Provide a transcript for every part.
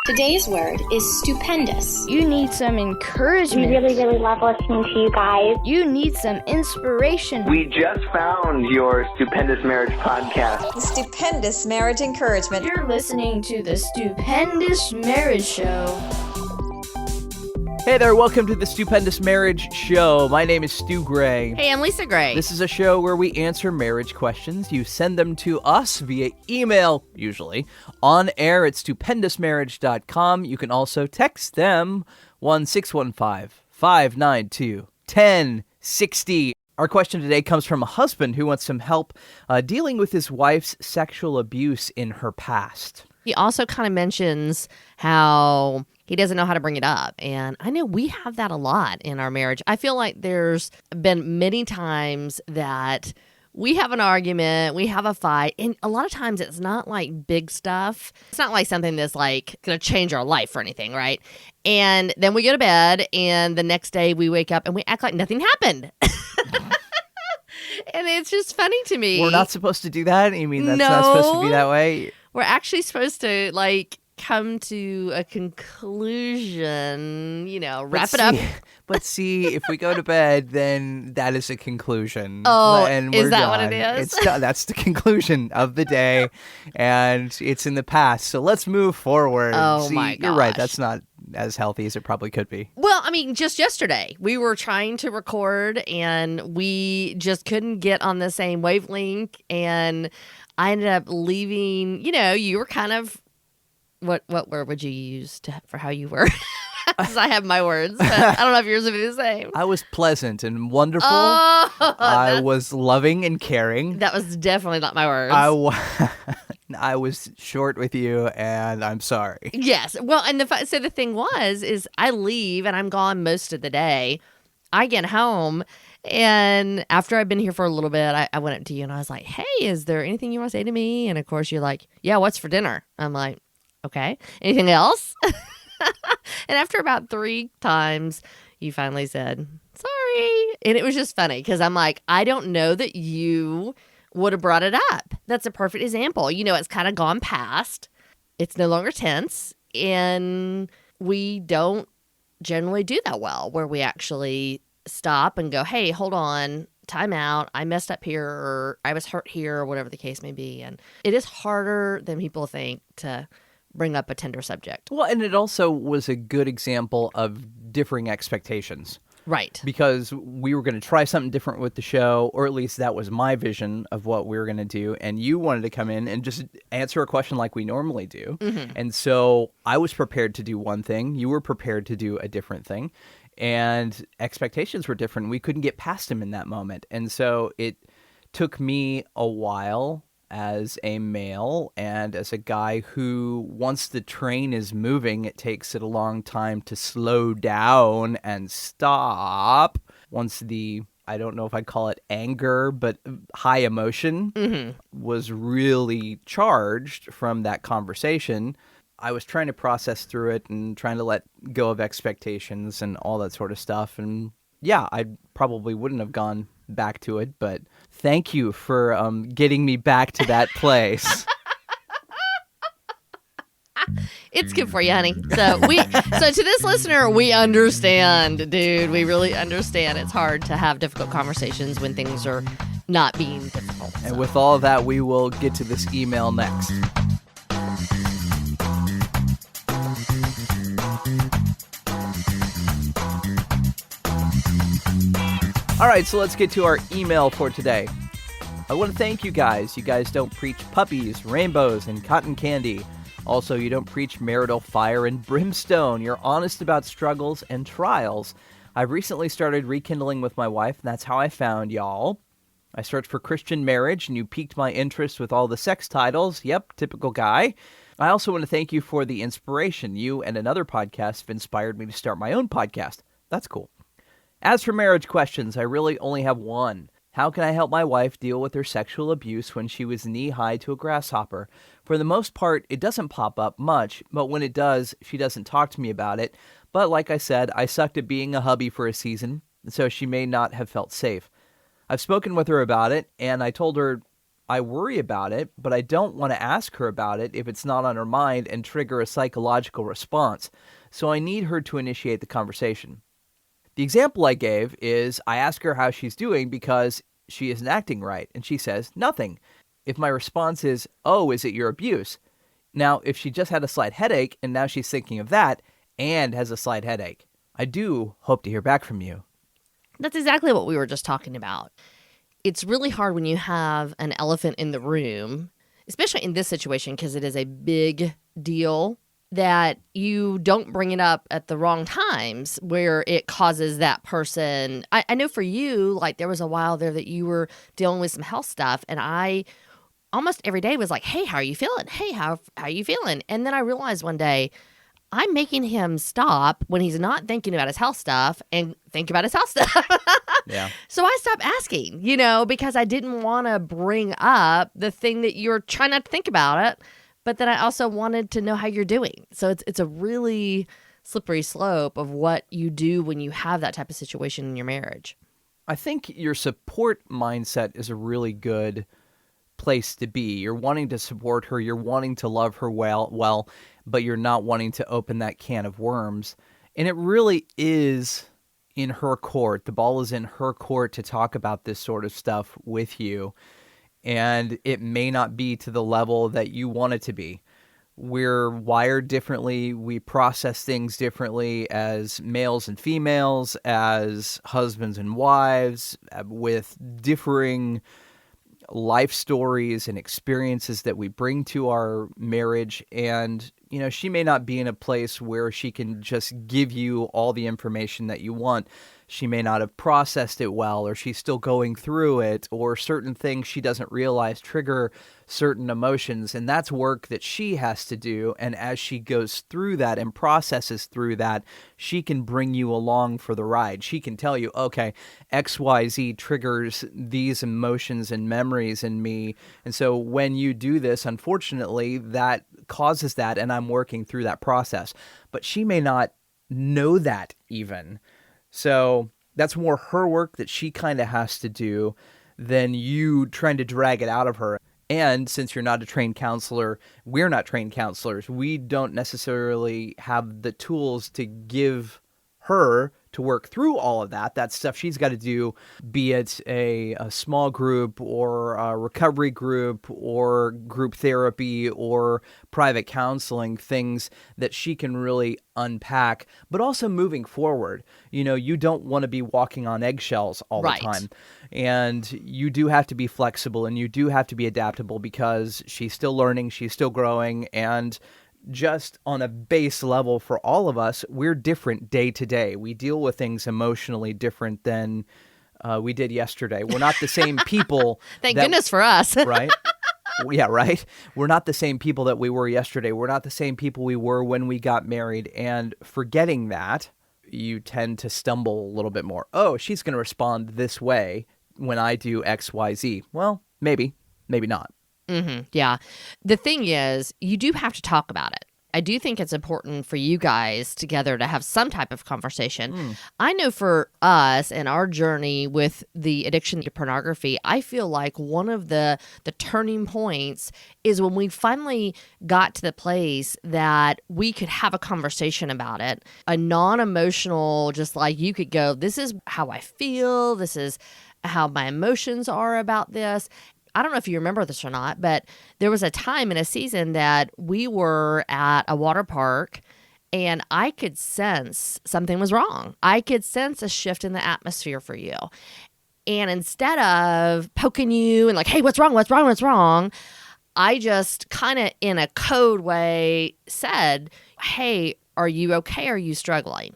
Today's word is stupendous. You need some encouragement. We really love listening to you guys. You need some inspiration. We just found your Stupendous Marriage podcast. The Stupendous Marriage Encouragement. You're listening to the Stupendous Marriage Show. Hey there, welcome to the Stupendous Marriage Show. My name is Stu Gray. Hey, I'm Lisa Gray. This is a show where we answer marriage questions. You send them to us via email, usually, on air at stupendousmarriage.com. You can also text them 1-615-592-1060. Our question today comes from a husband who wants some help dealing with his wife's sexual abuse in her past. He also kind of mentions how he doesn't know how to bring it up. And I know we have that a lot in our marriage. I feel like there's been many times that we have an argument, we have a fight, and a lot of times it's not like big stuff. It's not like something that's like going to change our life or anything, right? And then we go to bed, and the next day we wake up and we act like nothing happened. And it's just funny to me. We're not supposed to do that? You mean that's not supposed to be that way? We're actually supposed to, come to a conclusion, wrap it up. But see, if we go to bed, then that is a conclusion. Oh, and is we're that done. what it is? It's done. That's the conclusion of the day, and it's in the past. So let's move forward. Oh, see, my gosh. You're right. That's not as healthy as it probably could be. Well, I mean, just yesterday, we were trying to record, and we just couldn't get on the same wavelength, and I ended up leaving. You were kind of... What word would you use for how you were? Because I have my words, but I don't know if yours would be the same. I was pleasant and wonderful. Oh, I was loving and caring. That was definitely not my words. I was short with you, and I'm sorry. Yes. Well, and so the thing is I leave, and I'm gone most of the day. I get home, and after I've been here for a little bit, I went up to you, and I was like, hey, is there anything you want to say to me? And, of course, you're like, yeah, what's for dinner? I'm like, okay. Anything else? And after about 3 times, you finally said, sorry. And it was just funny because I'm like, I don't know that you would have brought it up. That's a perfect example. It's kind of gone past. It's no longer tense. And we don't generally do that well where we actually stop and go, hey, hold on. Time out. I messed up here, or I was hurt here, or whatever the case may be. And it is harder than people think to bring up a tender subject. Well, and it also was a good example of differing expectations. Right. Because we were going to try something different with the show, or at least that was my vision of what we were going to do. And you wanted to come in and just answer a question like we normally do. Mm-hmm. And so I was prepared to do one thing. You were prepared to do a different thing. And expectations were different. We couldn't get past them in that moment. And so it took me a while as a male and as a guy who, once the train is moving, it takes it a long time to slow down and stop. Once I don't know if I'd call it anger, but high emotion was really charged from that conversation, I was trying to process through it and trying to let go of expectations and all that sort of stuff. And yeah, I probably wouldn't have gone back to it, but thank you for getting me back to that place. It's good for you, honey. So to this listener, we understand, dude. We really understand. It's hard to have difficult conversations when things are not being difficult. So. And with all of that, we will get to this email next. All right, so let's get to our email for today. I want to thank you guys. You guys don't preach puppies, rainbows, and cotton candy. Also, you don't preach marital fire and brimstone. You're honest about struggles and trials. I've recently started rekindling with my wife, and that's how I found y'all. I searched for Christian marriage, and you piqued my interest with all the sex titles. Yep, typical guy. I also want to thank you for the inspiration. You and another podcast have inspired me to start my own podcast. That's cool. As for marriage questions, I really only have one. How can I help my wife deal with her sexual abuse when she was knee-high to a grasshopper? For the most part, it doesn't pop up much, but when it does, she doesn't talk to me about it. But like I said, I sucked at being a hubby for a season, so she may not have felt safe. I've spoken with her about it, and I told her I worry about it, but I don't want to ask her about it if it's not on her mind and trigger a psychological response. So I need her to initiate the conversation. The example I gave is I ask her how she's doing because she isn't acting right, and she says nothing. If my response is, oh, is it your abuse? Now, if she just had a slight headache and now she's thinking of that and has a slight headache, I do hope to hear back from you. That's exactly what we were just talking about. It's really hard when you have an elephant in the room, especially in this situation because it is a big deal, that you don't bring it up at the wrong times where it causes that person. I know for you, like there was a while there that you were dealing with some health stuff, and I almost every day was like, hey, how are you feeling? Hey, how are you feeling? And then I realized one day I'm making him stop when he's not thinking about his health stuff and think about his health stuff. Yeah. So I stopped asking, because I didn't want to bring up the thing that you're trying not to think about it. But then I also wanted to know how you're doing. So it's a really slippery slope of what you do when you have that type of situation in your marriage. I think your support mindset is a really good place to be. You're wanting to support her, you're wanting to love her well, but you're not wanting to open that can of worms. And it really is in her court. The ball is in her court to talk about this sort of stuff with you. And it may not be to the level that you want it to be. We're wired differently. We process things differently as males and females, as husbands and wives, with differing life stories and experiences that we bring to our marriage. And, she may not be in a place where she can just give you all the information that you want. She may not have processed it well, or she's still going through it, or certain things she doesn't realize trigger certain emotions. And that's work that she has to do. And as she goes through that and processes through that, she can bring you along for the ride. She can tell you, okay, XYZ triggers these emotions and memories in me. And so when you do this, unfortunately, that causes that, and I'm working through that process. But she may not know that even. So that's more her work that she kind of has to do than you trying to drag it out of her. And since you're not a trained counselor, we're not trained counselors. We don't necessarily have the tools to give her to work through all of that. That's stuff she's got to do, be it a small group or a recovery group or group therapy or private counseling, things that she can really unpack. But also moving forward, you don't want to be walking on eggshells all the time. And you do have to be flexible and you do have to be adaptable because she's still learning, she's still growing, and just on a base level for all of us, we're different day to day. We deal with things emotionally different than we did yesterday. We're not the same people. Thank goodness for us. Right? Yeah, right? We're not the same people that we were yesterday. We're not the same people we were when we got married. And forgetting that, you tend to stumble a little bit more. Oh, she's going to respond this way when I do X, Y, Z. Well, maybe not. Mm-hmm. Yeah. The thing is, you do have to talk about it. I do think it's important for you guys together to have some type of conversation. I know for us and our journey with the addiction to pornography, I feel like one of the turning points is when we finally got to the place that we could have a conversation about it, a non-emotional, just like you could go, this is how I feel, this is how my emotions are about this. I don't know if you remember this or not, but there was a time in a season that we were at a water park and I could sense something was wrong. I could sense a shift in the atmosphere for you. And instead of poking you and like, hey, what's wrong? I just kind of in a code way said, hey, are you okay? Are you struggling?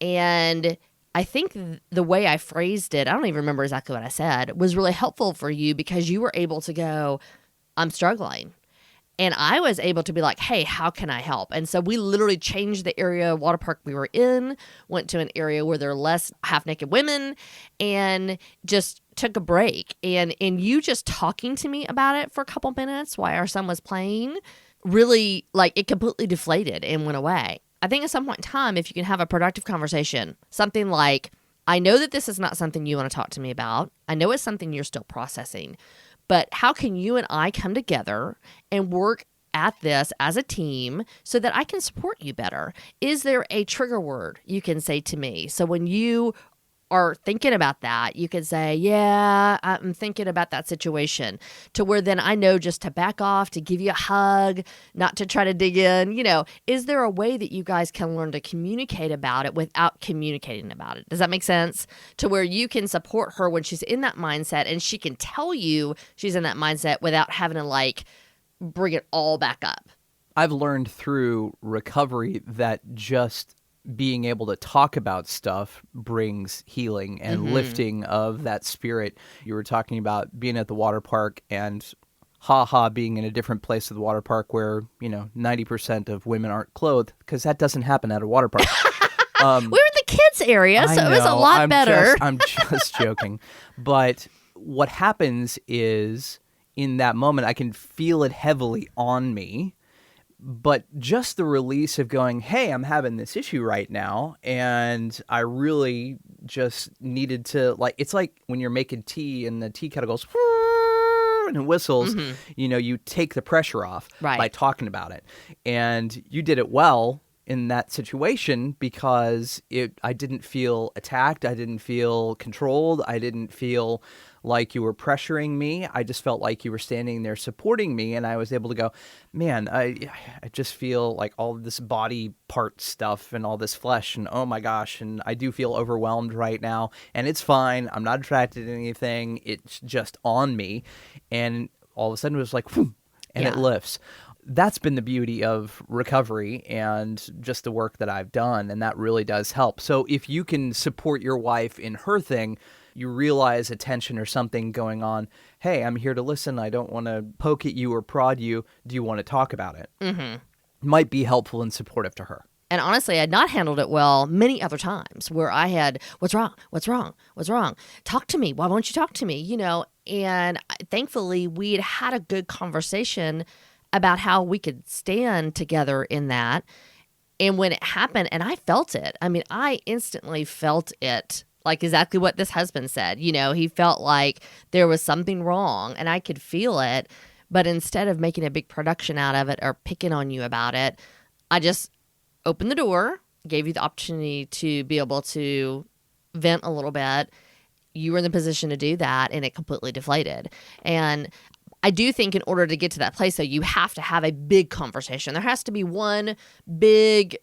And I think the way I phrased it, I don't even remember exactly what I said, was really helpful for you because you were able to go, I'm struggling. And I was able to be like, hey, how can I help? And so we literally changed the area of water park we were in, went to an area where there are less half-naked women, and just took a break. And you just talking to me about it for a couple minutes while our son was playing, really, like, it completely deflated and went away. I think at some point in time, if you can have a productive conversation, something like, I know that this is not something you want to talk to me about. I know it's something you're still processing, but how can you and I come together and work at this as a team so that I can support you better? Is there a trigger word you can say to me? So when you are thinking about that, you can say, yeah, I'm thinking about that situation, to where then I know just to back off, to give you a hug, not to try to dig in. Is there a way that you guys can learn to communicate about it without communicating about it? Does that make sense? To where you can support her when she's in that mindset, and she can tell you she's in that mindset without having to bring it all back up. I've learned through recovery that just being able to talk about stuff brings healing and lifting of that spirit. You were talking about being at the water park and being in a different place at the water park where, 90% of women aren't clothed, because that doesn't happen at a water park. We were in the kids area, so it was a lot better. I'm just joking. But what happens is in that moment, I can feel it heavily on me. But just the release of going, hey, I'm having this issue right now, and I really just needed to, it's like when you're making tea and the tea kettle goes, and it whistles, you take the pressure off by talking about it. And you did it well in that situation because I didn't feel attacked. I didn't feel controlled. I didn't feel like you were pressuring me. I just felt like you were standing there supporting me, and I was able to go, man, I just feel like all this body part stuff and all this flesh, and oh my gosh, and I do feel overwhelmed right now, and it's fine. I'm not attracted to anything. It's just on me. And all of a sudden it was like, whew, and it lifts. That's been the beauty of recovery and just the work that I've done, and that really does help. So if you can support your wife in her thing, you realize a tension or something going on. Hey, I'm here to listen. I don't want to poke at you or prod you. Do you want to talk about it? Might be helpful and supportive to her. And honestly, I had not handled it well many other times where I had, what's wrong? What's wrong? What's wrong? Talk to me. Why won't you talk to me? And thankfully we had had a good conversation about how we could stand together in that. And when it happened, and I felt it, I instantly felt it. Like exactly what this husband said. He felt like there was something wrong, and I could feel it. But instead of making a big production out of it or picking on you about it, I just opened the door, gave you the opportunity to be able to vent a little bit. You were in the position to do that, and it completely deflated. And I do think in order to get to that place, though, you have to have a big conversation. There has to be one big,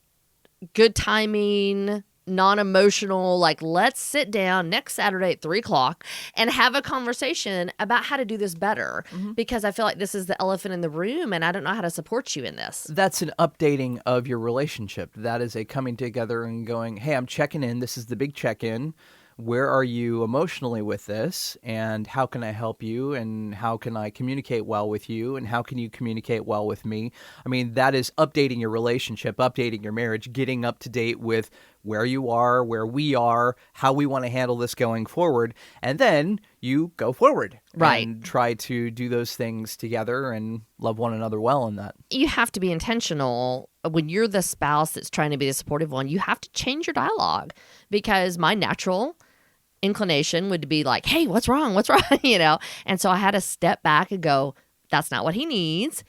good timing, non-emotional, let's sit down next Saturday at 3:00 and have a conversation about how to do this better, because I feel like this is the elephant in the room and I don't know how to support you in this. That's an updating of your relationship. That is a coming together and going, hey, I'm checking in. This is the big check-in. Where are you emotionally with this, and how can I help you, and how can I communicate well with you, and how can you communicate well with me? That is updating your relationship, updating your marriage, getting up to date with where you are, where we are, how we want to handle this going forward, and then you go forward and try to do those things together and love one another well in that. You have to be intentional. When you're the spouse that's trying to be the supportive one, you have to change your dialogue, because my natural inclination would be like, hey, what's wrong? What's wrong? And so I had to step back and go, that's not what he needs.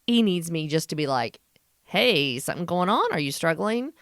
He needs me just to be like, hey, something going on? Are you struggling?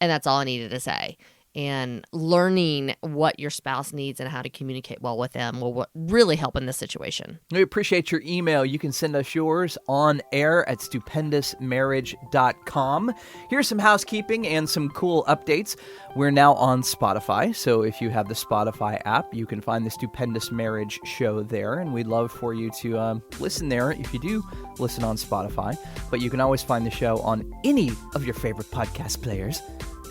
And that's all I needed to say. And learning what your spouse needs and how to communicate well with them will really help in this situation. We appreciate your email. You can send us yours on air at stupendousmarriage.com. Here's some housekeeping and some cool updates. We're now on Spotify, so if you have the Spotify app, you can find the Stupendous Marriage show there, and we'd love for you to listen there if you do listen on Spotify. But you can always find the show on any of your favorite podcast players.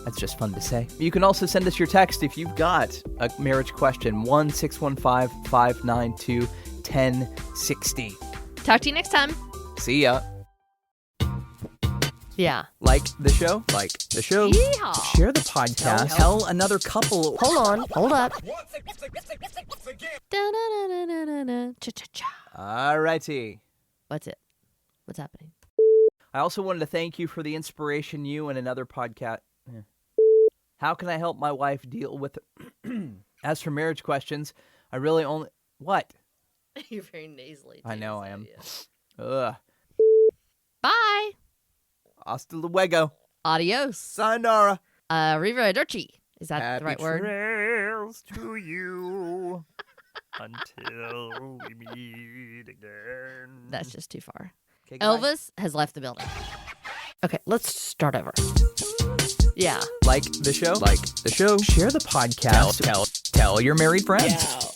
That's just fun to say. You can also send us your text if you've got a marriage question, 1-615-592-1060. Talk to you next time. See ya. Yeah. Like the show? Like the show. Yeehaw. Share the podcast. Tell another couple. Hold on. Hold up. Da-da-da-da-da-da. Cha-cha-cha. All righty. What's it? What's happening? I also wanted to thank you for the inspiration you and another podcast. How can I help my wife deal with As for marriage questions, I really only... What? You're very nasally. I know too, I am. yeah. Ugh. Bye. Hasta luego. Adios. Sayonara. Arrivederci. Is that Happy the right word? trails to you until we meet again. That's just too far. Okay, goodbye. Elvis has left the building. Okay, let's start over. Yeah. Like the show? Like the show. Share the podcast. Tell your married friends.